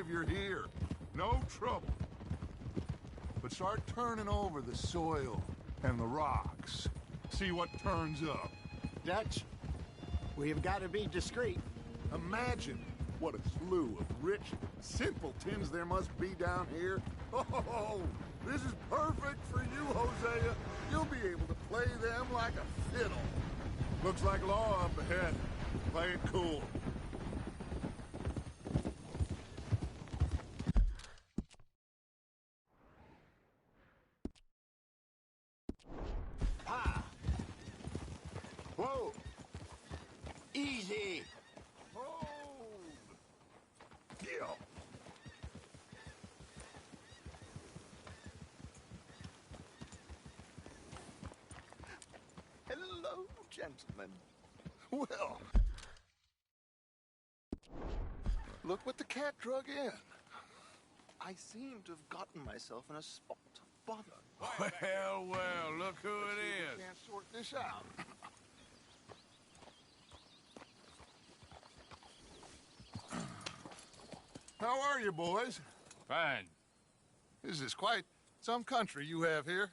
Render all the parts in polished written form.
if you're here. No trouble. But start turning over the soil and the rocks. See what turns up. Dutch, we've got to be discreet. Imagine what a slew of rich simpletons there must be down here. Oh, this is perfect for you, Hosea. You'll be able to play them like a fiddle. Looks like law up ahead. Play it cool. Ha! Whoa! Easy! Hold! Yeah. Hello, gentlemen. Well, look what the cat drug in. I seem to have gotten myself in a spot of bother. Well, look who it We is. can't sort this out. How are you, boys? Fine. This is quite some country you have here.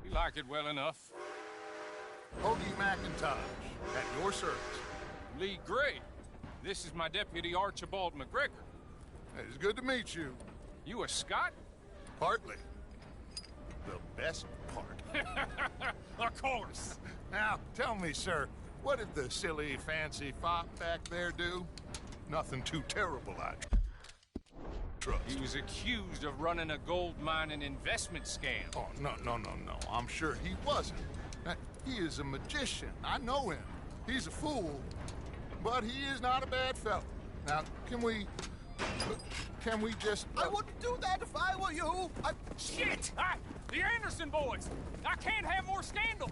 We like it well enough. Hoagie McIntosh, at your service. Lee Gray. This is my deputy, Archibald McGregor. It's good to meet you. You a Scot? Partly. The best part. Of course. Now, tell me, sir, what did the silly, fancy fop back there do? Nothing too terrible, I trust. He was accused of running a gold mining investment scam. Oh, no. I'm sure he wasn't. He is a magician. I know him. He's a fool, but he is not a bad fellow. Now, can we just... I wouldn't do that if I were you. Shit! The Anderson boys! I can't have more scandal!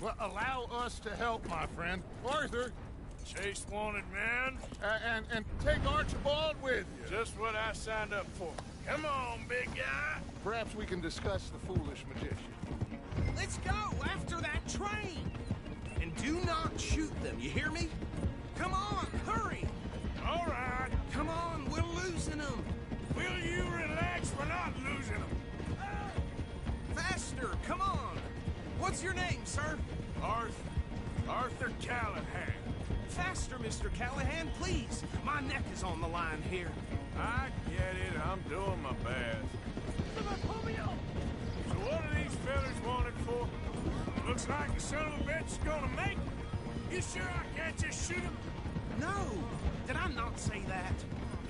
Well, allow us to help, my friend. Arthur, Chase wanted man. and take Archibald with you. Just what I signed up for. Come on, big guy. Perhaps we can discuss the foolish magician. Let's go after that train! And do not shoot them, you hear me? Come on, hurry! All right. Come on, we're losing them! Will you relax? We're not losing them. Faster, come on! What's your name, sir? Arthur Callahan. Faster, Mr. Callahan, please! My neck is on the line here. I get it. I'm doing my best. Pull me up! So what are these fellas wanted for? Looks like the son of a bitch is gonna make it. You sure I can't just shoot him? No! Did I not say that?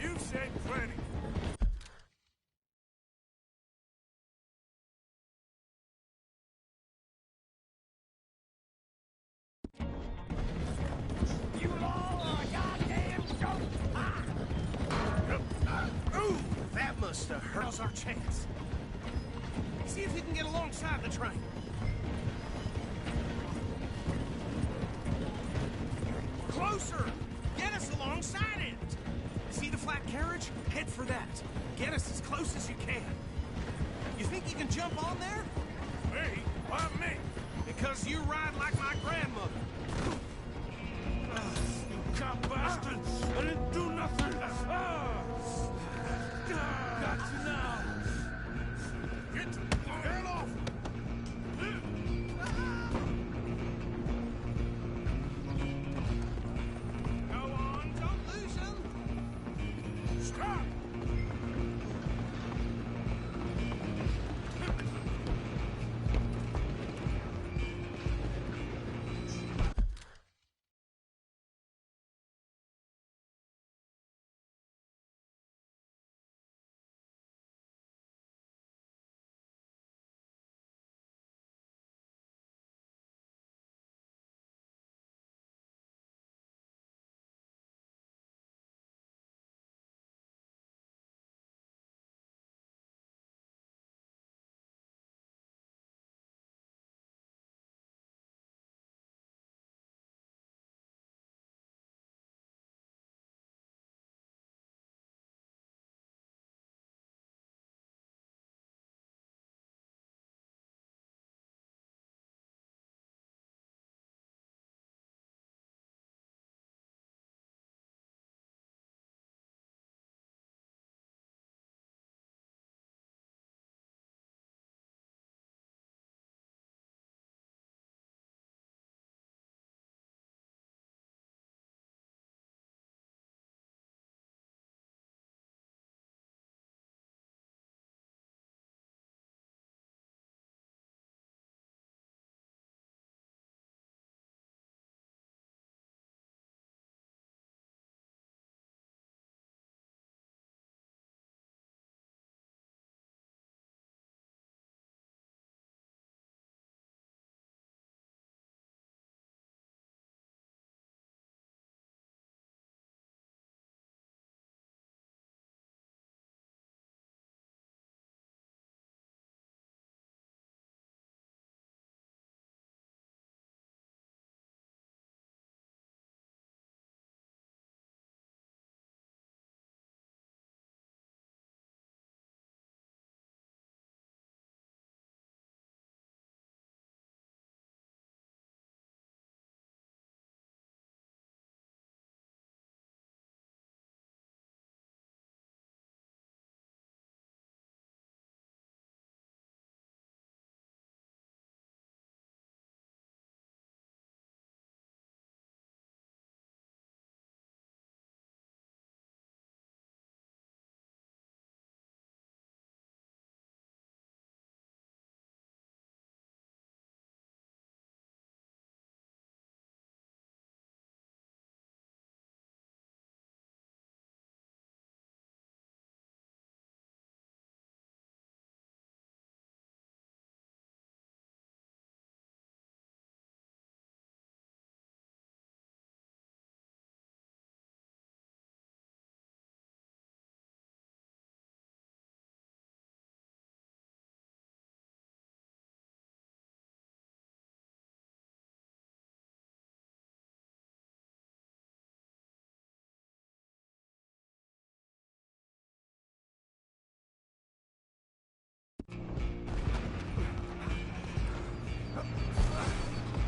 You said plenty. You all are goddamn joke! Ooh, that must have hurt. Now's our chance. See if you can get alongside the train. Closer! Get us alongside it! See the flat carriage? Head for that. Get us as close as you can. You think you can jump on there? Me? Why me? Because you ride like my grandmother. You cop bastard! I didn't do nothing! Got you now! Get the hell off! Go on, don't lose him. Stop!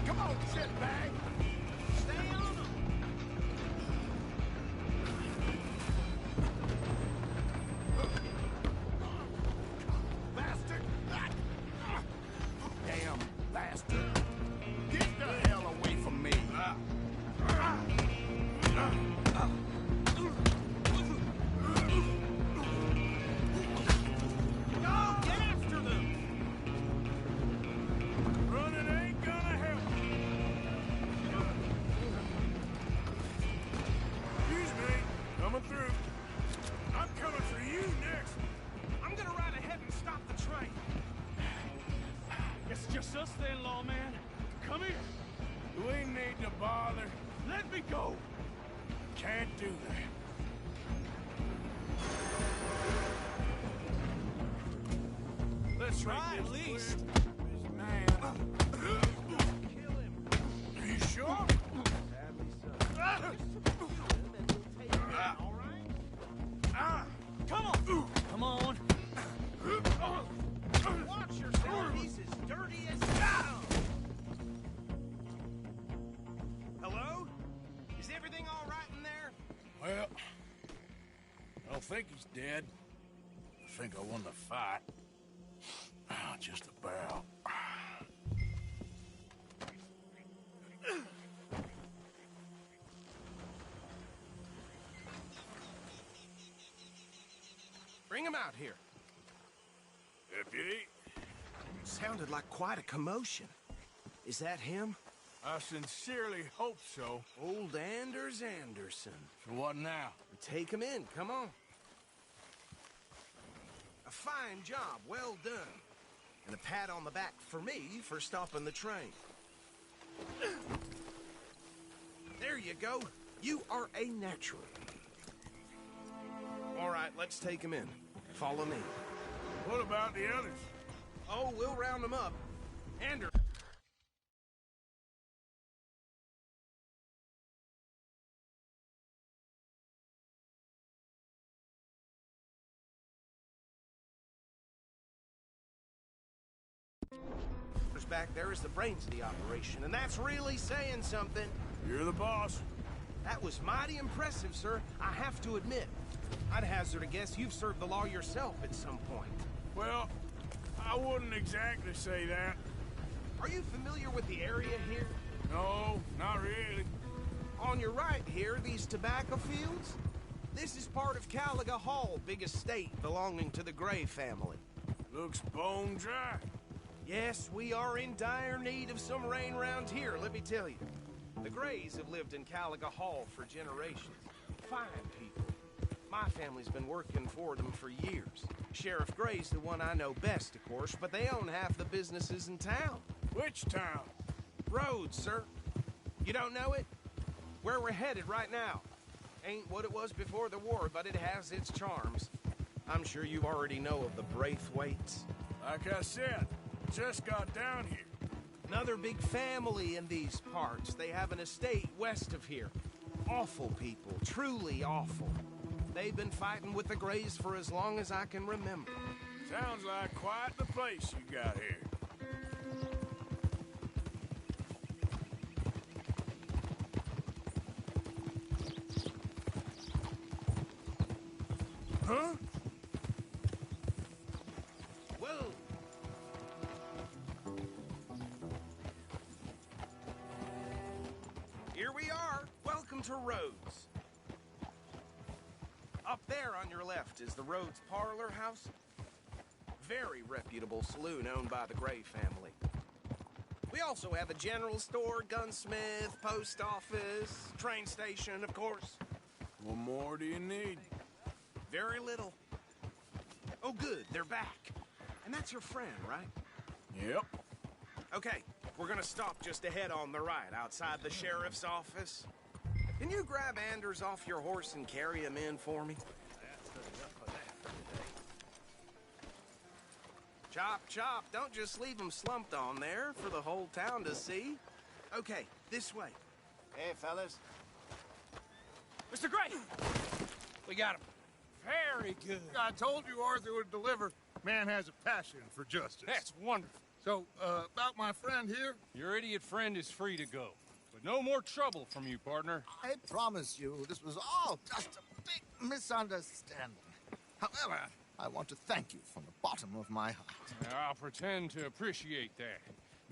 Come on, shitbag! Stay on them! Bastard! Damn bastard! Get the hell away from me! Go! Get after them! Running ain't gonna help. Excuse me. Coming through. I'm coming for you next. I'm gonna ride ahead and stop the train. It's just us then, lawman. Come here. We need to bother. Let me go. Can't do that. Let's Try make at this least. clear. This man. Kill him. Are you sure? All right? Come on. Come on. Watch yourself. He's as dirty as Hello? Is everything all right in there? Well, I don't think he's dead. I think I won the fight. Just about. Bring him out here. Deputy, Sounded like quite a commotion. Is that him? I sincerely hope so. Old Anders Anderson. So what now? Take him in, come on. A fine job, well done. And a pat on the back for me for stopping the train. There you go. You are a natural. All right, let's take him in. Follow me. What about the others? Oh, we'll round them up. Anders. Back there is the brains of the operation, and that's really saying something. You're the boss. That was mighty impressive, sir. I have to admit. I'd hazard a guess you've served the law yourself at some point. Well, I wouldn't exactly say that. Are you familiar with the area here? No, not really. On your right here, these tobacco fields? This is part of Caliga Hall, big estate belonging to the Gray family. Looks bone dry. Yes, we are in dire need of some rain round here, let me tell you. The Grays have lived in Caliga Hall for generations. Fine people. My family's been working for them for years. Sheriff Gray's the one I know best, of course, but they own half the businesses in town. Which town? Rhodes, sir. You don't know it? Where we're headed right now. Ain't what it was before the war, but it has its charms. I'm sure you already know of the Braithwaites. Like I said, just got down here. Another big family in these parts. They have an estate west of here. Awful people, truly awful. They've been fighting with the Grays for as long as I can remember. Sounds like quite the place you got here. Huh? Whoa! Here we are. Welcome to Rhodes. Up there on your left is the Rhodes Parlor House. Very reputable saloon owned by the Gray family. We also have a general store, gunsmith, post office, train station, of course. What more do you need? Very little. Oh, good, they're back. And that's your friend, right? Yep. Okay, we're gonna stop just ahead on the right, outside the sheriff's office. Can you grab Anders off your horse and carry him in for me? Chop, chop, don't just leave him slumped on there for the whole town to see. Okay, this way. Hey, fellas. Mr. Gray! We got him. Very good. I told you Arthur would deliver. Man has a passion for justice. That's wonderful. So, about my friend here? Your idiot friend is free to go. But no more trouble from you, partner. I promise you, this was all just a big misunderstanding. However, I want to thank you from the bottom of my heart. I'll pretend to appreciate that.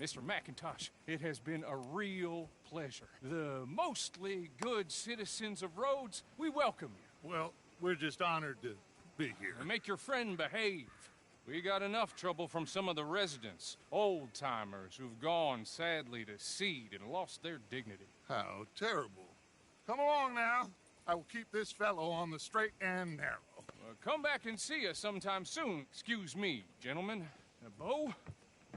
Mr. McIntosh, it has been a real pleasure. The mostly good citizens of Rhodes, we welcome you. Well, we're just honored to be here. And make your friend behave. We got enough trouble from some of the residents, old-timers who've gone, sadly, to seed and lost their dignity. How terrible. Come along now. I will keep this fellow on the straight and narrow. Come back and see us sometime soon. Excuse me, gentlemen. Bo,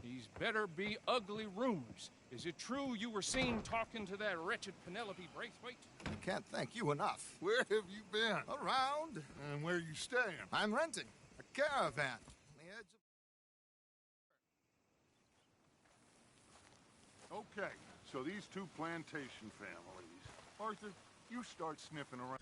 these better be ugly rumors. Is it true you were seen talking to that wretched Penelope Braithwaite? I can't thank you enough. Where have you been? Around. And where you staying? I'm renting a caravan on the edge of... Okay, so these two plantation families. Arthur, you start sniffing around.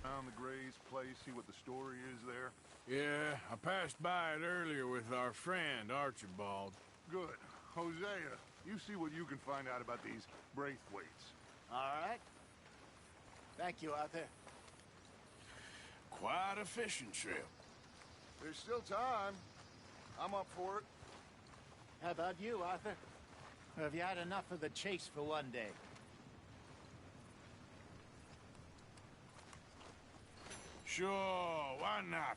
Found the Gray's place, see what the story is there? Yeah, I passed by it earlier with our friend, Archibald. Good. Hosea, you see what you can find out about these Braithwaites. All right. Thank you, Arthur. Quite a fishing trip. There's still time. I'm up for it. How about you, Arthur? Or have you had enough of the chase for one day? Sure, why not?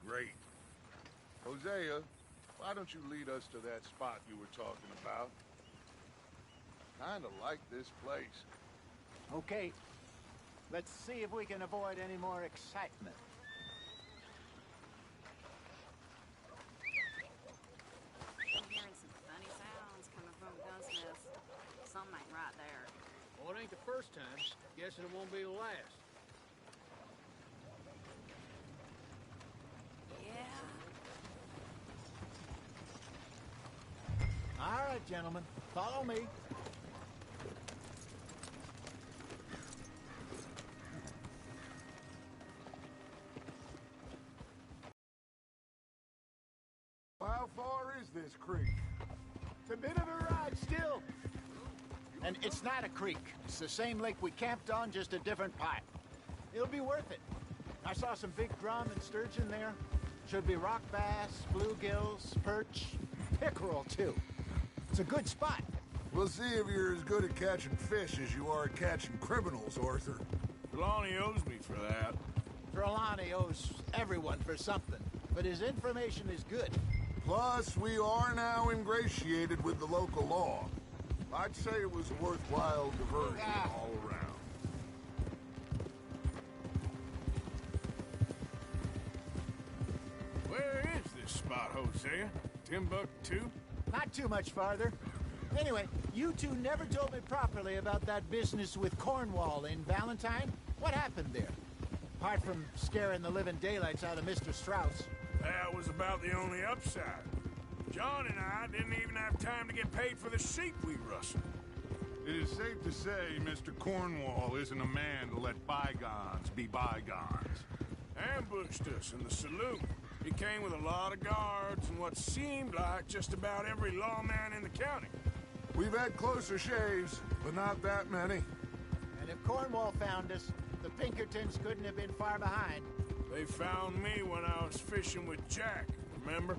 Great. Hosea, why don't you lead us to that spot you were talking about? Kinda like this place. Okay. Let's see if we can avoid any more excitement. I'm hearing some funny sounds coming from the gunsmiths. Something ain't right there. Well, it ain't the first time. Guessing it won't be the last. Yeah. All right, gentlemen. Follow me. How far is this creek? It's a bit of a ride still. And it's not a creek. It's the same lake we camped on, just a different pipe. It'll be worth it. I saw some big drum and sturgeon there. Should be rock bass, bluegills, perch, pickerel, too. It's a good spot. We'll see if you're as good at catching fish as you are at catching criminals, Arthur. Trelawney owes me for that. Trelawney owes everyone for something. but his information is good. Plus, we are now ingratiated with the local law. I'd say it was a worthwhile diversion all around. Where is this spot, Hosea? Timbuktu? Not too much farther. Anyway, you two never told me properly about that business with Cornwall in Valentine. What happened there? Apart from scaring the living daylights out of Mr. Strauss. That was about the only upside. John and I didn't even have time to get paid for the sheep we rustled. It is safe to say Mr. Cornwall isn't a man to let bygones be bygones. Ambushed us in the saloon. He came with a lot of guards and what seemed like just about every lawman in the county. We've had closer shaves, but not that many. And if Cornwall found us, the Pinkertons couldn't have been far behind. They found me when I was fishing with Jack, remember?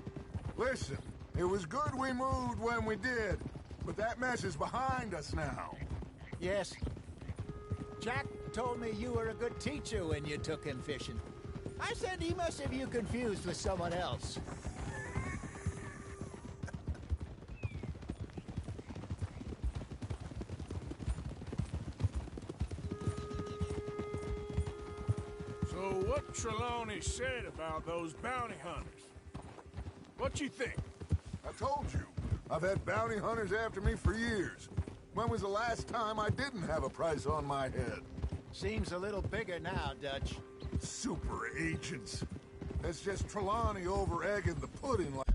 Listen, it was good we moved when we did, but that mess is behind us now. Yes. Jack told me you were a good teacher when you took him fishing. I said he must have you confused with someone else. So what Trelawney said about those bounty hunters? What you think? I told you, I've had bounty hunters after me for years. When was the last time I didn't have a price on my head? Seems a little bigger now, Dutch. Super agents. That's just Trelawney over egging the pudding like...